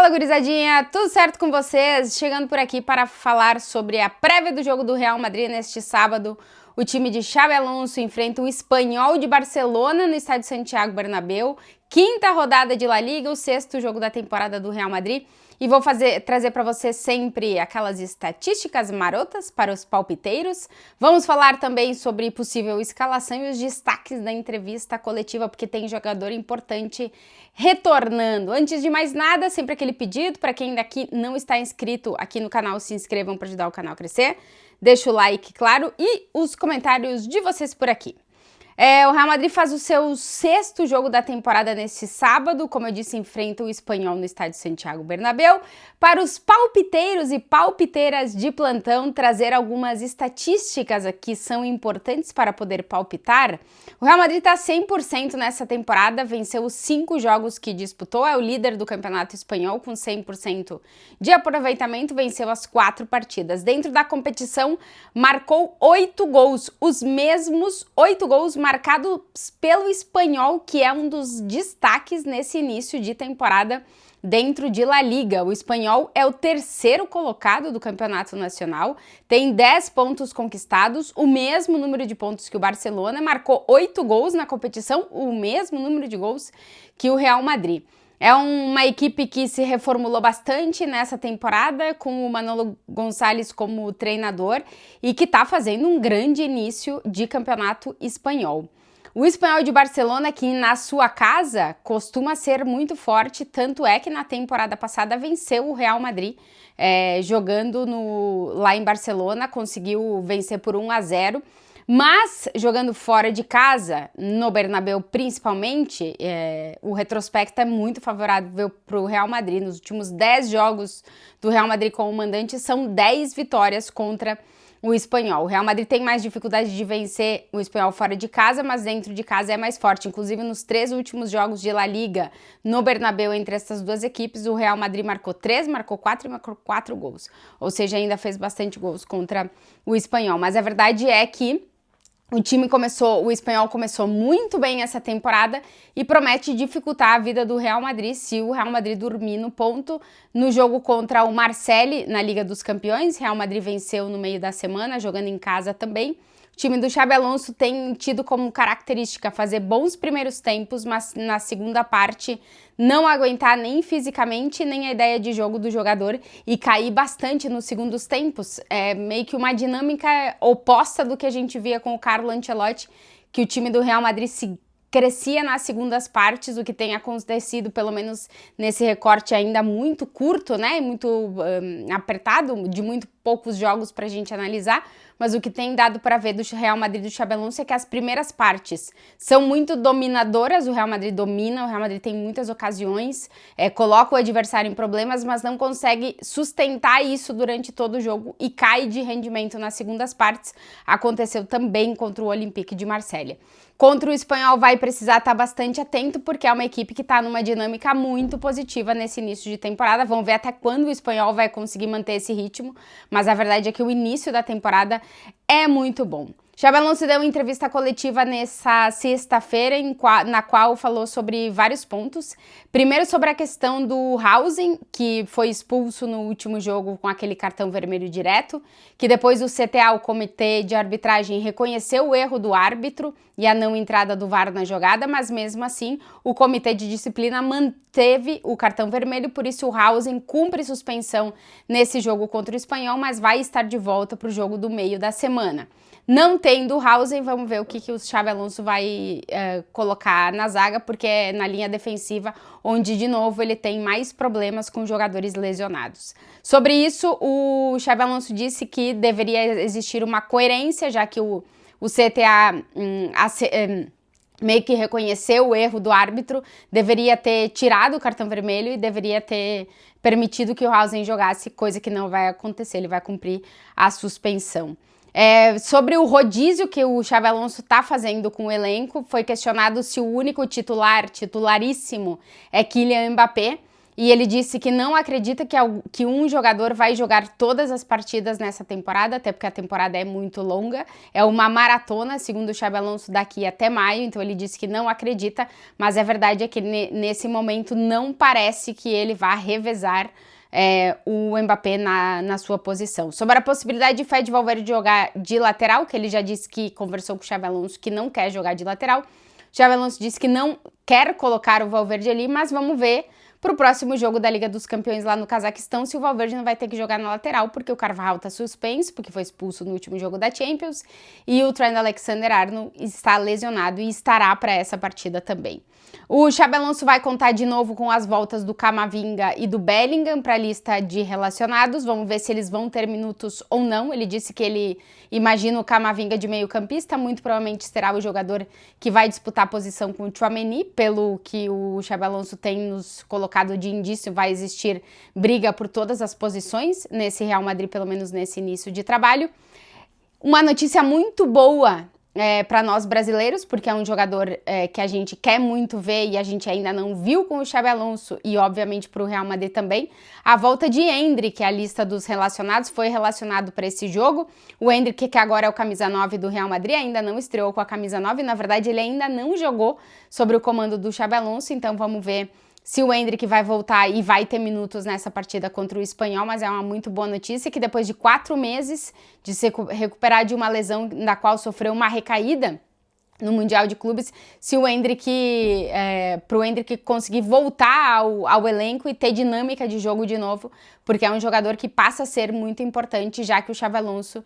Fala, gurizadinha! Tudo certo com vocês? Chegando por aqui para falar sobre a prévia do jogo do Real Madrid neste sábado. O time de Xabi Alonso enfrenta o Espanhol de Barcelona no estádio Santiago Bernabéu. Quinta rodada de La Liga, o sexto jogo da temporada do Real Madrid. E vou trazer para vocês sempre aquelas estatísticas marotas para os palpiteiros. Vamos falar também sobre possível escalação e os destaques da entrevista coletiva, porque tem jogador importante retornando. Antes de mais nada, sempre aquele pedido para quem daqui não está inscrito aqui no canal, se inscrevam para ajudar o canal a crescer. Deixa o like, claro, e os comentários de vocês por aqui. O Real Madrid faz o seu sexto jogo da temporada nesse sábado, como eu disse, enfrenta o Espanhol no estádio Santiago Bernabéu. Para os palpiteiros e palpiteiras de plantão, trazer algumas estatísticas aqui são importantes para poder palpitar. O Real Madrid está 100% nessa temporada, venceu os 5 jogos que disputou, é o líder do campeonato espanhol com 100% de aproveitamento, venceu as 4 partidas. Dentro da competição, marcou 8 gols, os mesmos 8 gols marcados pelo Espanhol, que é um dos destaques nesse início de temporada dentro de La Liga. O Espanhol é o terceiro colocado do campeonato nacional, tem 10 pontos conquistados, o mesmo número de pontos que o Barcelona, marcou 8 gols na competição, o mesmo número de gols que o Real Madrid. É uma equipe que se reformulou bastante nessa temporada, com o Manolo Gonçalves como treinador e que está fazendo um grande início de campeonato espanhol. O Espanhol de Barcelona, que na sua casa costuma ser muito forte, tanto é que na temporada passada venceu o Real Madrid, jogando lá em Barcelona, conseguiu vencer por 1-0. Mas, jogando fora de casa, no Bernabéu principalmente, o retrospecto é muito favorável para o Real Madrid. Nos últimos 10 jogos do Real Madrid como mandante, são 10 vitórias contra o Espanhol. O Real Madrid tem mais dificuldade de vencer o Espanhol fora de casa, mas dentro de casa é mais forte. Inclusive, nos 3 últimos jogos de La Liga, no Bernabéu, entre essas duas equipes, o Real Madrid marcou 3, marcou 4 e marcou 4 gols. Ou seja, ainda fez bastante gols contra o Espanhol. Mas a verdade é que o Espanhol começou muito bem essa temporada e promete dificultar a vida do Real Madrid se o Real Madrid dormir no ponto. No jogo contra o Marseille na Liga dos Campeões, Real Madrid venceu no meio da semana, jogando em casa também. O time do Xabi Alonso tem tido como característica fazer bons primeiros tempos, mas na segunda parte não aguentar nem fisicamente, nem a ideia de jogo do jogador e cair bastante nos segundos tempos. É meio que uma dinâmica oposta do que a gente via com o Carlo Ancelotti, que o time do Real Madrid crescia nas segundas partes, o que tem acontecido, pelo menos nesse recorte ainda muito curto, né, muito apertado, de muito poucos jogos para a gente analisar, mas o que tem dado para ver do Real Madrid do Xabi Alonso é que as primeiras partes são muito dominadoras, o Real Madrid domina, o Real Madrid tem muitas ocasiões, coloca o adversário em problemas, mas não consegue sustentar isso durante todo o jogo e cai de rendimento nas segundas partes. Aconteceu também contra o Olympique de Marselha. Contra o Espanhol vai precisar estar bastante atento, porque é uma equipe que está numa dinâmica muito positiva nesse início de temporada. Vamos ver até quando o Espanhol vai conseguir manter esse ritmo, mas a verdade é que o início da temporada é muito bom. Xabi Alonso deu uma entrevista coletiva nessa sexta-feira, na qual falou sobre vários pontos. Primeiro, sobre a questão do Haasen, que foi expulso no último jogo com aquele cartão vermelho direto, que depois o CTA, o Comitê de Arbitragem, reconheceu o erro do árbitro e a não entrada do VAR na jogada, mas mesmo assim o Comitê de Disciplina manteve o cartão vermelho, por isso o Haasen cumpre suspensão nesse jogo contra o Espanhol, mas vai estar de volta para o jogo do meio da semana. Não tendo o Haasen, vamos ver o que o Xabi Alonso vai colocar na zaga, porque é na linha defensiva onde, de novo, ele tem mais problemas com jogadores lesionados. Sobre isso, o Xabi Alonso disse que deveria existir uma coerência, já que o CTA meio que reconheceu o erro do árbitro, deveria ter tirado o cartão vermelho e deveria ter permitido que o Haasen jogasse, coisa que não vai acontecer, ele vai cumprir a suspensão. Sobre o rodízio que o Xabi Alonso está fazendo com o elenco, foi questionado se o único titularíssimo é Kylian Mbappé, E ele disse que não acredita que um jogador vai jogar todas as partidas nessa temporada, até porque a temporada é muito longa. É uma maratona, segundo o Xabi Alonso, daqui até maio. Então ele disse que não acredita, mas a verdade é que nesse momento não parece que ele vá revezar o Mbappé na sua posição. Sobre a possibilidade de Fede Valverde jogar de lateral, que ele já disse que conversou com o Xabi Alonso que não quer jogar de lateral. O Xabi Alonso disse que não quer colocar o Valverde ali, mas vamos ver para o próximo jogo da Liga dos Campeões lá no Cazaquistão, se o Valverde não vai ter que jogar na lateral, porque o Carvajal está suspenso, porque foi expulso no último jogo da Champions, e o Trent Alexander-Arnold está lesionado e estará para essa partida também. O Xabi Alonso vai contar de novo com as voltas do Camavinga e do Bellingham para a lista de relacionados. Vamos ver se eles vão ter minutos ou não. Ele disse que ele imagina o Camavinga de meio campista, muito provavelmente será o jogador que vai disputar a posição com o Tchouaméni, pelo que o Xabi Alonso tem nos colocado de indício, vai existir briga por todas as posições nesse Real Madrid, pelo menos nesse início de trabalho. Uma notícia muito boa para nós brasileiros, porque é um jogador que a gente quer muito ver e a gente ainda não viu com o Xabi Alonso e obviamente para o Real Madrid também, a volta de Endrick, que é a lista dos relacionados, foi relacionado para esse jogo. O Endrick, que agora é o camisa 9 do Real Madrid, ainda não estreou com a camisa 9, na verdade ele ainda não jogou sob o comando do Xabi Alonso, então vamos ver se o Endrick vai voltar e vai ter minutos nessa partida contra o Espanhol, mas é uma muito boa notícia que depois de 4 meses de se recuperar de uma lesão na qual sofreu uma recaída no Mundial de Clubes, se o Endrick, pro Endrick conseguir voltar ao elenco e ter dinâmica de jogo de novo, porque é um jogador que passa a ser muito importante, já que o Xabi Alonso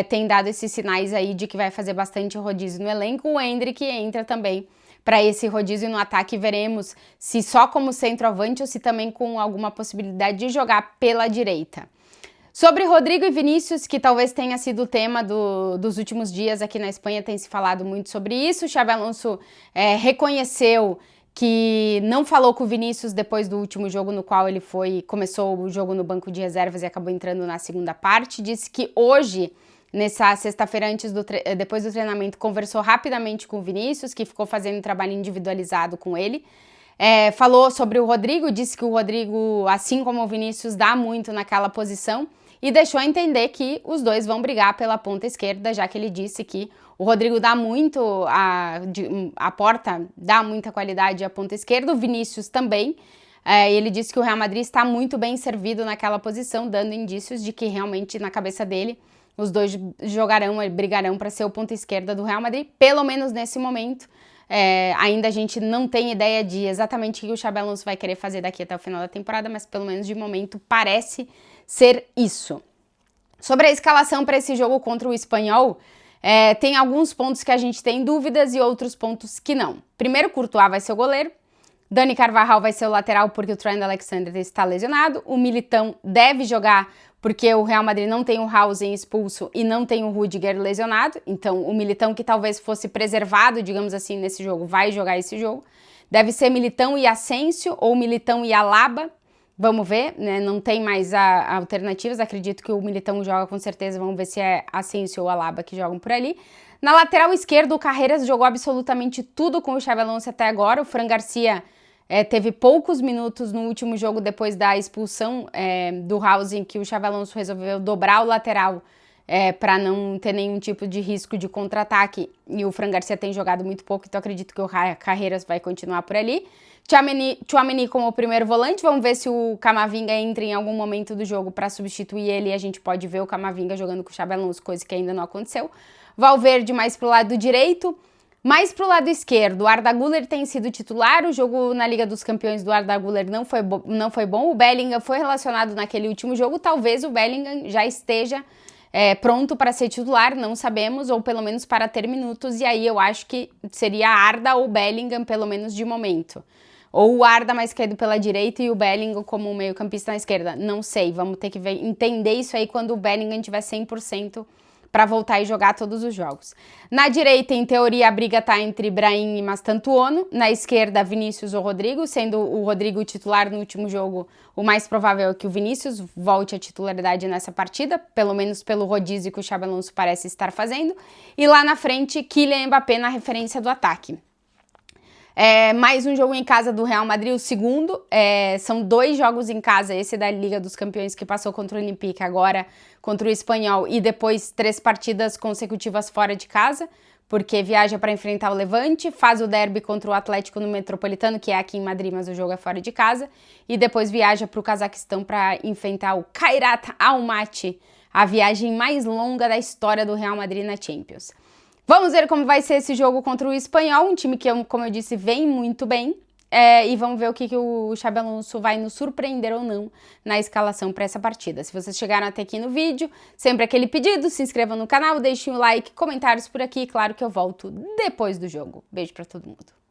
tem dado esses sinais aí de que vai fazer bastante rodízio no elenco. O Endrick entra também para esse rodízio no ataque, veremos se só como centroavante ou se também com alguma possibilidade de jogar pela direita. Sobre Rodrigo e Vinícius, que talvez tenha sido o tema dos últimos dias aqui na Espanha, tem se falado muito sobre isso. O Xabi Alonso reconheceu que não falou com o Vinícius depois do último jogo no qual ele começou o jogo no banco de reservas e acabou entrando na segunda parte. Disse que hoje, nessa sexta-feira, depois do treinamento, conversou rapidamente com o Vinícius, que ficou fazendo um trabalho individualizado com ele. Falou sobre o Rodrigo, disse que o Rodrigo, assim como o Vinícius, dá muito naquela posição e deixou a entender que os dois vão brigar pela ponta esquerda, já que ele disse que o Rodrigo dá muito, a porta dá muita qualidade à ponta esquerda, o Vinícius também. Ele disse que o Real Madrid está muito bem servido naquela posição, dando indícios de que realmente na cabeça dele os dois brigarão para ser o ponta esquerda do Real Madrid, pelo menos nesse momento. Ainda a gente não tem ideia de exatamente o que o Xabi Alonso vai querer fazer daqui até o final da temporada, mas pelo menos de momento parece ser isso. Sobre a escalação para esse jogo contra o Espanhol, tem alguns pontos que a gente tem dúvidas e outros pontos que não. Primeiro, Courtois vai ser o goleiro. Dani Carvajal vai ser o lateral porque o Trent Alexander está lesionado. O Militão deve jogar porque o Real Madrid não tem o Haaland expulso e não tem o Rudiger lesionado. Então, o Militão, que talvez fosse preservado, digamos assim, nesse jogo, vai jogar esse jogo. Deve ser Militão e Asensio ou Militão e Alaba. Vamos ver, né? Não tem mais alternativas. Acredito que o Militão joga com certeza. Vamos ver se é Asensio ou Alaba que jogam por ali. Na lateral esquerda, o Carreras jogou absolutamente tudo com o Xabi Alonso até agora. O Fran Garcia teve poucos minutos no último jogo depois da expulsão do Haaland, que o Xabi Alonso resolveu dobrar o lateral para não ter nenhum tipo de risco de contra-ataque. E o Fran Garcia tem jogado muito pouco, então acredito que o Carreras vai continuar por ali. Tchouaméni como o primeiro volante, vamos ver se o Camavinga entra em algum momento do jogo para substituir ele e a gente pode ver o Camavinga jogando com o Xabi Alonso, coisa que ainda não aconteceu. Valverde mais pro lado direito. Mais pro lado esquerdo, o Arda Güler tem sido titular, o jogo na Liga dos Campeões do Arda Güler não foi bom, o Bellingham foi relacionado naquele último jogo, talvez o Bellingham já esteja pronto para ser titular, não sabemos, ou pelo menos para ter minutos, e aí eu acho que seria Arda ou Bellingham, pelo menos de momento. Ou o Arda mais caído pela direita e o Bellingham como meio campista na esquerda, não sei, vamos ter que entender isso aí quando o Bellingham tiver 100%, para voltar e jogar todos os jogos. Na direita, em teoria, a briga está entre Brahim e Mastantuono. Na esquerda, Vinícius ou Rodrigo, sendo o Rodrigo titular no último jogo, o mais provável é que o Vinícius volte à titularidade nessa partida, pelo menos pelo rodízio que o Xabi Alonso parece estar fazendo. E lá na frente, Kylian Mbappé na referência do ataque. Mais um jogo em casa do Real Madrid, o segundo. São 2 jogos em casa, esse da Liga dos Campeões que passou contra o Olympique, agora contra o Espanhol, e depois 3 partidas consecutivas fora de casa, porque viaja para enfrentar o Levante, faz o derby contra o Atlético no Metropolitano, que é aqui em Madrid, mas o jogo é fora de casa, e depois viaja para o Cazaquistão para enfrentar o Kairat Almaty, a viagem mais longa da história do Real Madrid na Champions. Vamos ver como vai ser esse jogo contra o Espanhol, um time que, como eu disse, vem muito bem. E vamos ver o que o Xabi Alonso vai nos surpreender ou não na escalação para essa partida. Se vocês chegaram até aqui no vídeo, sempre aquele pedido, se inscrevam no canal, deixem o like, comentários por aqui. Claro que eu volto depois do jogo. Beijo para todo mundo.